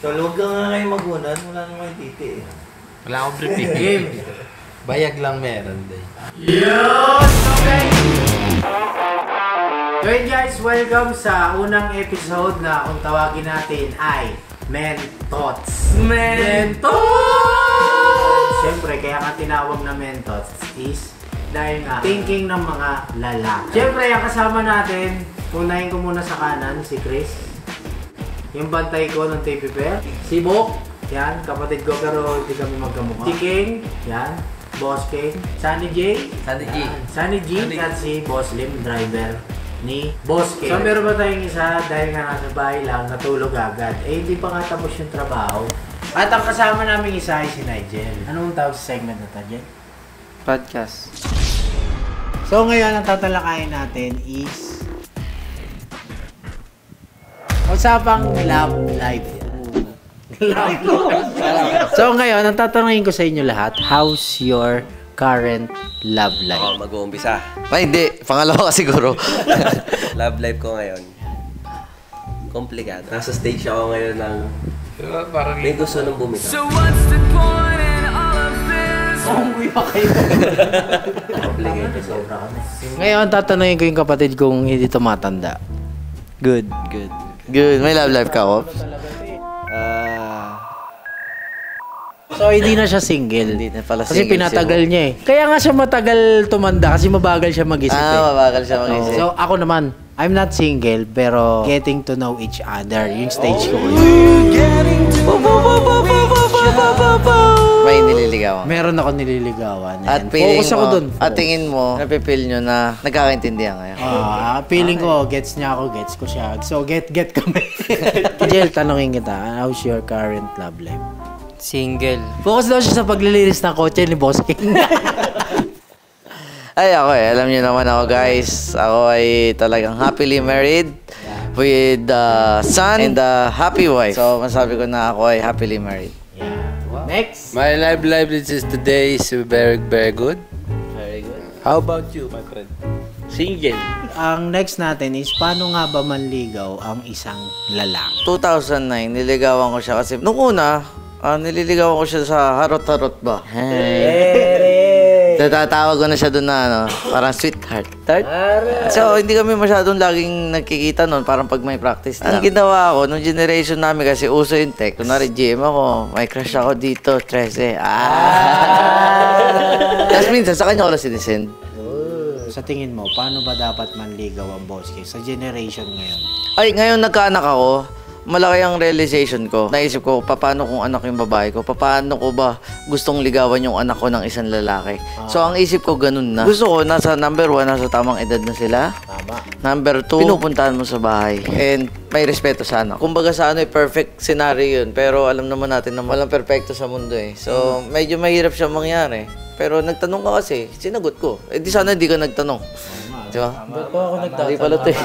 So, huwag ka nga kayo magunan. Wala nang kayo titi eh. Wala akong briefing game. Bayag lang meron day. Yes! Okay! So yun guys, welcome sa unang episode na kung tawagin natin ay Mentots. Mentots! Siyempre, kaya nga tinawag na Mentots is dahil nga thinking ng mga lalaki. Siyempre, ang kasama natin, unahin ko muna sa kanan, si Chris. Yung bantay ko ng TV Pair. Si Bok, yan, kapatid ko pero hindi kami magkamukha. Si King, yan. Boss King, Sunny J, Sunny G, at si Boss Lim, driver ni Boss King. So meron ba tayong isa dahil nga nasa bahay lang, natulog agad. Eh hindi pa nga tapos yung trabaho. At ang kasama namin isa ay si Nigel. Anong tawag sa segment na ito, Jen? Podcast. So ngayon ang tatalakayin natin is usapang love life. So ngayon, ang tatanungin ko sa inyo lahat, how's your current love life? Ako mag-uumpisa. Ay, hindi. Pangalawa ka siguro. Love life ko ngayon. Komplikado. Nasa stage ako ngayon ng may gusto nang bumitaw. So what's the point in all of this? Complicated. Sobra kami. Ngayon, tatanungin ko yung kapatid kong hindi tumatanda. Good. May love life ka, Ops? So, hindi na siya single. Hindi na pala kasi single. Kasi pinatagal niya eh. Kaya nga siya matagal tumanda kasi mabagal siya mag-isip mabagal siya mag-isip. So, ako naman, I'm not single, pero getting to know each other. Yung stage ko. May nililigawan. Meron ako nililigawan. At focus ako dun. At tingin mo, napipil nyo na nagkakaintindihan kayo. Feeling ko, gets niya ako, gets ko siya. So, get kami. Jel, tanongin kita, how's your current love life? Single. Focus daw siya sa paglilinis ng kotse ni Boss King. Ay, ako alam niyo naman ako guys. Ako ay talagang happily married with a son and a happy wife. So, masabi ko na ako ay happily married. Yeah. Wow. Next. My love life is today is very good. Very good. How about you, my friend? Single. Ang next natin is paano nga ba manligaw ang isang lalaki? 2009, niligawan ko siya kasi nung una, nililigawan ko siya sa harot-harot ba? Tatawag ko na siya doon na parang sweetheart. So, hindi kami masyadong laging nagkikita noon, parang pag may practice lang. Ang ginawa ko, nung generation namin kasi uso yung tech. Kunwari, GM ako, may crush ako dito, 13. Tapos minsan, sa kanya ko lang sinisend. Sa tingin mo, paano ba dapat manligaw ang Boss King sa generation ngayon? Ay, ngayon nagkaanak ako, malaki ang realization ko. Naisip ko, paano kung anak yung babae ko? Paano ko ba gustong ligawan yung anak ko ng isang lalaki? So, ang isip ko ganun na. Gusto ko, nasa number 1, nasa tamang edad na sila. Tama. Number 2, pinupuntahan mo sa bahay. And may respeto sa anak. Kumbaga sa perfect scenario yun. Pero alam naman natin na walang perfecto sa mundo eh. So, medyo mahirap siya mangyari. Pero nagtanong ka kasi, sinagot ko. Eh di sana hindi ka nagtanong. Diba? Ba't po ako nagtatanong? Hindi pala ito eh.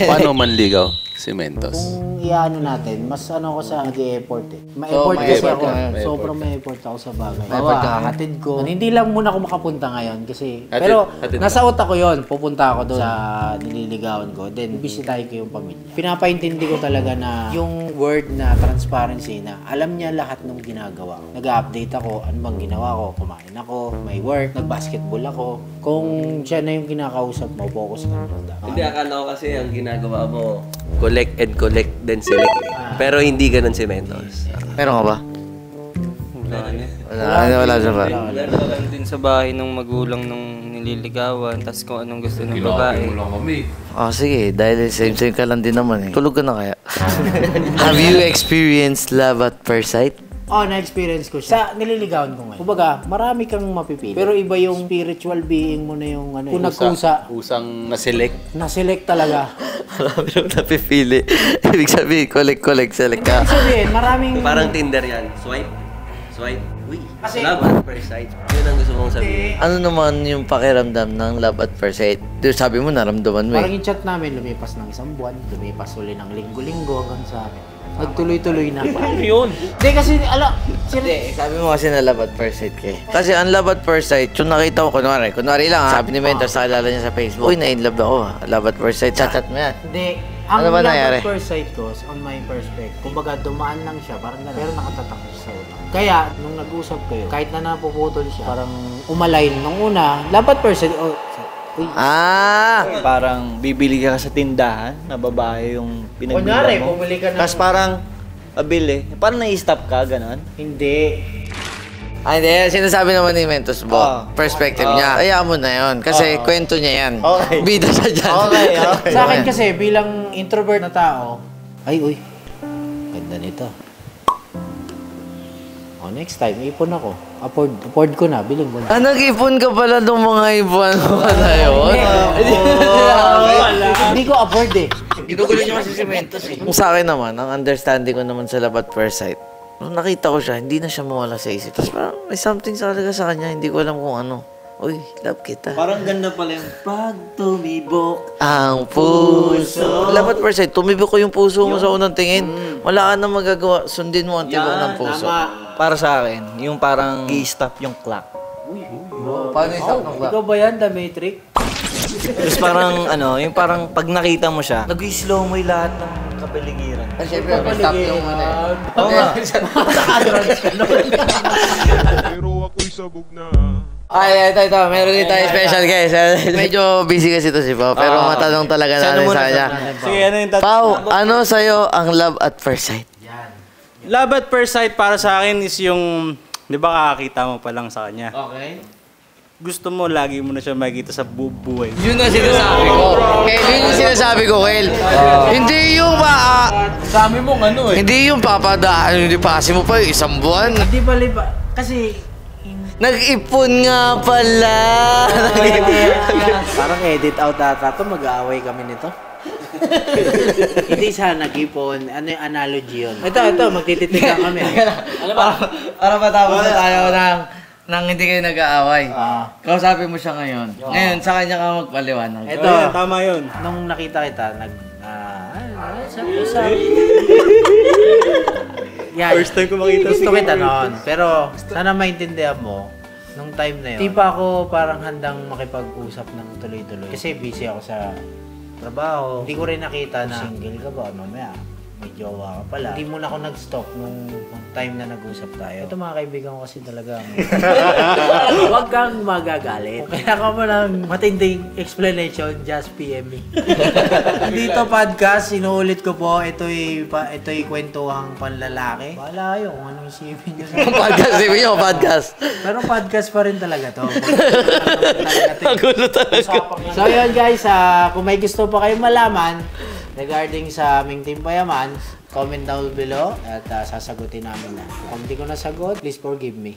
Paano manligaw si Mentos? Kung iano natin, mas ano ko sa nag-e-effort eh. Ma-effort kasi ako. Sobrang may-effort ako sa bagay. Hatid ko. Hindi lang muna ako makapunta ngayon kasi... Pero nasa utak ko yun. Pupunta ako doon sa nililigawan ko. Then, bisitahin ko yung pamilya. Pinapaintindi ko talaga na yung word na transparency na alam niya lahat ng ginagawa ko. Nag-update ako. Ano bang ginawa ko? Kumain ako. May work. Nag-basketball ako. Kung siya na yung kinakausap mo, focus ka na. Hindi, akala ko kasi ang ginagawa mo, collect and collect, then select. Pero hindi ganun si Mentos. Meron ka ba? Wala siya ba? Lang din sa bahay ng magulang nung nililigawan, tas kung anong gusto ng babae. Sige, dahil same ka lang din naman eh. Tulog ka na kaya? Have you experienced love at first sight? Na-experience ko siya. Sa nililigawan ko ngayon. Kumbaga, marami kang mapipili. Pero iba yung spiritual being mo na yung ano. Kung nagkusa. Usang na-select. Na-select talaga. Marami nung napipili. Ibig sabihin, collect, select ka. Ibig sabihin, maraming... Parang Tinder yan. Swipe. Uy. Love at first sight. Yun ang gusto mong sabihin. Ano naman yung pakiramdam ng love at first sight? Sabi mo, naramdaman mo Parang yung chat namin, lumipas ng isang buwan. Lumipas uli ng linggo-linggo hanggang sa amin. Nagtuloy-tuloy na. Ano yun? Hindi kasi, Hindi, sabi mo kasi na love at first sight kay. Kasi ang love at first sight, yung nakita ko, kunwari lang sabi ni Mentor sa kilala niya sa Facebook, uy, na-in love ako, love at first sight, chat mo yan. Hindi, Ang Ano ba love nangyari? at first sight ko, on my perspective, kumbaga dumaan lang siya, parang gano'n, pero nakatatak siya sa ulo. Kaya, nung nag-usap kayo, kahit na napuputol siya, parang umalign nung una, love at first sight, uy. Parang bibili ka sa tindahan na babae yung Kunyari, pinagbili mo. pumili ka ng... Tapos parang, abili. Parang na-stop ka, gano'n. Hindi. Hindi. Sinasabi naman ni Mentos Bo. Perspective niya. Kaya mo na yun. Kasi kwento niya yan. Okay. Bida siya dyan. Okay. Sa akin kasi, bilang introvert na tao, uy, ganda nito. Next time, ipon ako. Afford ko na, bilang ko na. Nag-ipon ka pala ng mga ibon mo na yun? Hindi ko afford eh. Ginugulo niya kasi si Mentos eh. Kung sa akin naman, ang understanding ko naman sa love at first sight, nung nakita ko siya, hindi na siya mawala sa isip. Tapos parang may something talaga sa kanya, hindi ko alam kung ano. Uy, love kita. Parang ganda pala yung pag tumibok. Ang puso. Love at first sight, tumibok ko yung puso mo sa unang tingin. Wala ka na magagawa, sundin mo ang tibok ng puso. Para sa akin, yung parang i-stop yung clock. Paano yung stop ng clock? Ikaw ba yan, The Matrix? Tapos parang yung parang pag nakita mo siya, nag-slow mo yung lahat ng kapaligiran. Siyempre, may stop yung ano eh. Pero ako'y sabog na. Ay, ito. Meron din tayo special guys. Medyo busy kasi ito si Pao. Pero matanong talaga natin sa kanya. Sige, ano yung Pao, ano sa'yo ang love at first sight? Love at first sight para sa akin is yung, di ba kakakita mo pa lang sa kanya. Okay. Gusto mo, lagi mo na siya makikita sa buhay. Yun ang sinasabi ko. Yun yung sinasabi ko, Kel. Hindi yung Dami mong ano eh. hindi yung papadaan, hindi pasi mo pa yung isang buwan. Hindi pala, kasi... Nag-ipon nga pala. Parang edit out ata to, mag-aaway kami nito. Hindi siya nag-ipon. Ano yung analogy yun? Ito, magtititigan kami. Para matapos na tayo nang hindi kayo nag-aaway. Kausapin mo siya ngayon. Ngayon, sa kanya ka magpaliwanag. Ito, Tama yun. nung nakita kita, sabi. Yan. First time ko makita Gusto kita noon. Pero sana maintindihan mo, nung time na yun, di pa ako parang handang makipag-usap ng tuloy-tuloy. Kasi busy ako sa trabaho. Hindi ko rin nakita na single ka ba, mamaya may jowa ka pala. Hindi muna ako nag-stop nung time na nag-usap tayo. Ito mga kaibigan ko kasi talaga. Huwag kang magagalit. Kung kailangan mo ng matinding explanation, just PM me. Dito podcast, sinuulit ko po, ito'y kwentuhang panlalaki. Bahala kayo kung anong isipin nyo. Podcast, sabi niyo, podcast. Pero podcast pa rin talaga to. Nagulo talaga. So yun guys, kung may gusto pa kayong malaman regarding sa aming Team Payaman, comment down below at sasagutin namin na. Kung hindi ko nasagot, please forgive me.